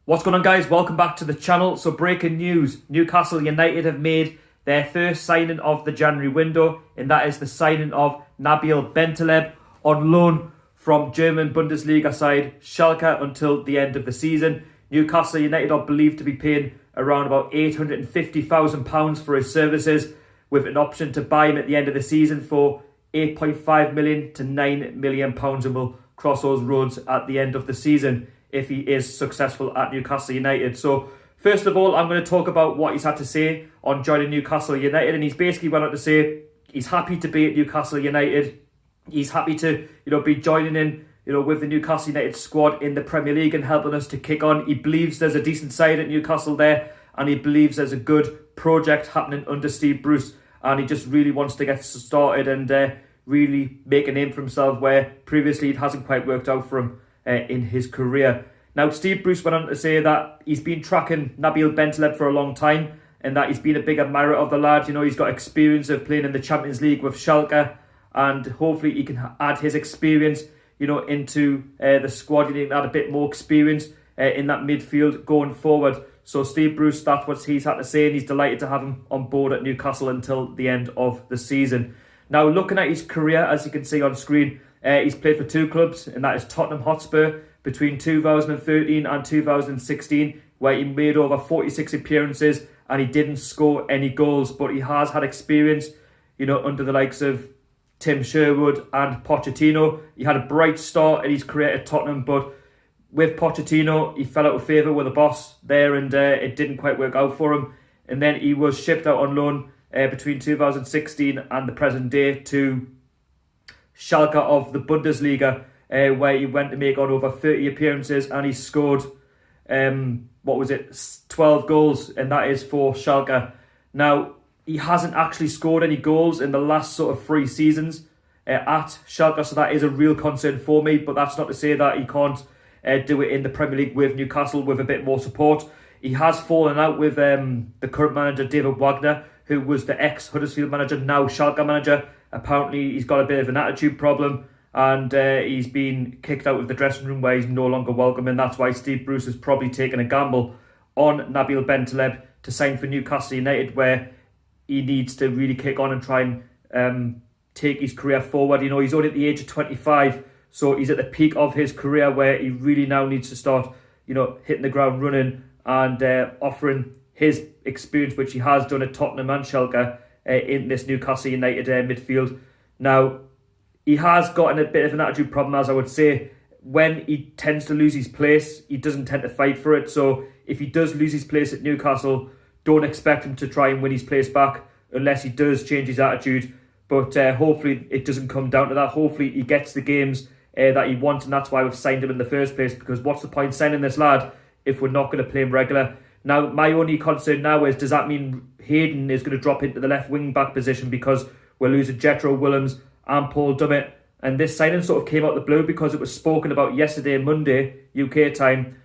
What's going on, guys? Welcome back to the channel. So breaking news, Newcastle United have made their first signing of the January window, and that is the signing of Nabil Bentaleb on loan from German Bundesliga side Schalke until the end of the season. Newcastle United are believed to be paying around about £850,000 for his services, with an option to buy him at the end of the season for £8.5 million to £9 million, and will cross those roads at the end of the season if he is successful at Newcastle United. So first of all, I'm going to talk about what he's had to say on joining Newcastle United, and he's basically went on to say he's happy to be at Newcastle United. He's happy to be joining in with the Newcastle United squad in the Premier League and helping us to kick on. He believes there's a decent side at Newcastle there, and he believes there's a good project happening under Steve Bruce, and he just really wants to get started and really make a name for himself where previously it hasn't quite worked out for him in his career. Now, Steve Bruce went on to say that he's been tracking Nabil Bentaleb for a long time, and that he's been a big admirer of the lad. He's got experience of playing in the Champions League with Schalke, and hopefully he can add his experience into the squad. He can add a bit more experience in that midfield going forward. So Steve Bruce, that's what he's had to say, and he's delighted to have him on board at Newcastle until the end of the season. Now, looking at his career, as you can see on screen, he's played for two clubs, and that is Tottenham Hotspur between 2013 and 2016, where he made over 46 appearances and he didn't score any goals, but he has had experience, under the likes of Tim Sherwood and Pochettino. He had a bright start in his career at Tottenham, but with Pochettino, he fell out of favour with the boss there, and it didn't quite work out for him. And then he was shipped out on loan between 2016 and the present day to Schalke of the Bundesliga, where he went to make on over 30 appearances, and he scored 12 goals, and that is for Schalke. Now, he hasn't actually scored any goals in the last sort of 3 seasons at Schalke, so that is a real concern for me, but that's not to say that he can't do it in the Premier League with Newcastle with a bit more support. He has fallen out with the current manager, David Wagner, who was the ex-Huddersfield manager, now Schalke manager. Apparently, he's got a bit of an attitude problem, and he's been kicked out of the dressing room where he's no longer welcome, and that's why Steve Bruce has probably taken a gamble on Nabil Bentaleb to sign for Newcastle United, where he needs to really kick on and try and take his career forward. He's only at the age of 25, so he's at the peak of his career where he really now needs to start, hitting the ground running and offering his experience, which he has done at Tottenham and Schalke, in this Newcastle United midfield. Now, he has gotten a bit of an attitude problem, as I would say. When he tends to lose his place, he doesn't tend to fight for it. So if he does lose his place at Newcastle, don't expect him to try and win his place back unless he does change his attitude. But hopefully it doesn't come down to that. Hopefully he gets the games that he wants, and that's why we've signed him in the first place, because what's the point signing this lad if we're not going to play him regular? Now, my only concern now is, does that mean Hayden is going to drop into the left wing-back position because we're losing Jetro Willems and Paul Dummett? And this signing sort of came out of the blue because it was spoken about yesterday, Monday, UK time,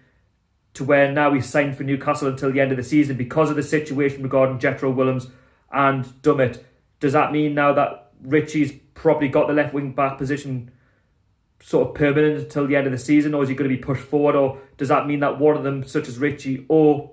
to where now he's signed for Newcastle until the end of the season because of the situation regarding Jetro Willems and Dummett. Does that mean now that Richie's probably got the left wing-back position sort of permanent until the end of the season, or is he going to be pushed forward? Or does that mean that one of them, such as Richie or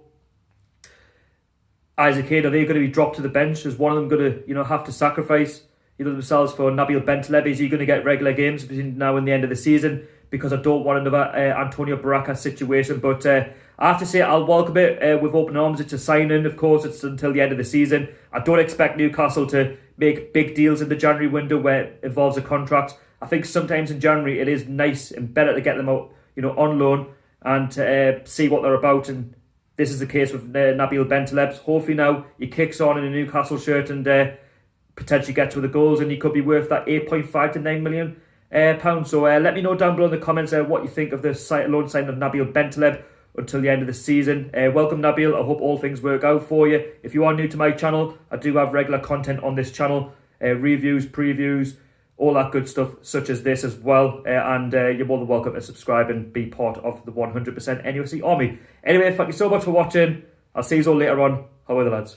Isaac Hayden, are they going to be dropped to the bench? Is one of them going to, have to sacrifice, themselves for Nabil Bentaleb? Is he going to get regular games between now and the end of the season? Because I don't want another Antonio Baraka situation. But I have to say, I'll welcome it with open arms. It's a signing, of course. It's until the end of the season. I don't expect Newcastle to make big deals in the January window where it involves a contract. I think sometimes in January it is nice and better to get them out, on loan and see what they're about. And this is the case with Nabil Bentaleb. Hopefully now he kicks on in a Newcastle shirt and potentially gets with the goals, and he could be worth that £8.5 to £9 million. So let me know down below in the comments what you think of the loan signing of Nabil Bentaleb until the end of the season. Welcome, Nabil. I hope all things work out for you. If you are new to my channel, I do have regular content on this channel, reviews, previews, all that good stuff, such as this as well. And you're more than welcome to subscribe and be part of the 100% NUSC army. Anyway, thank you so much for watching. I'll see you all later on. How are the lads?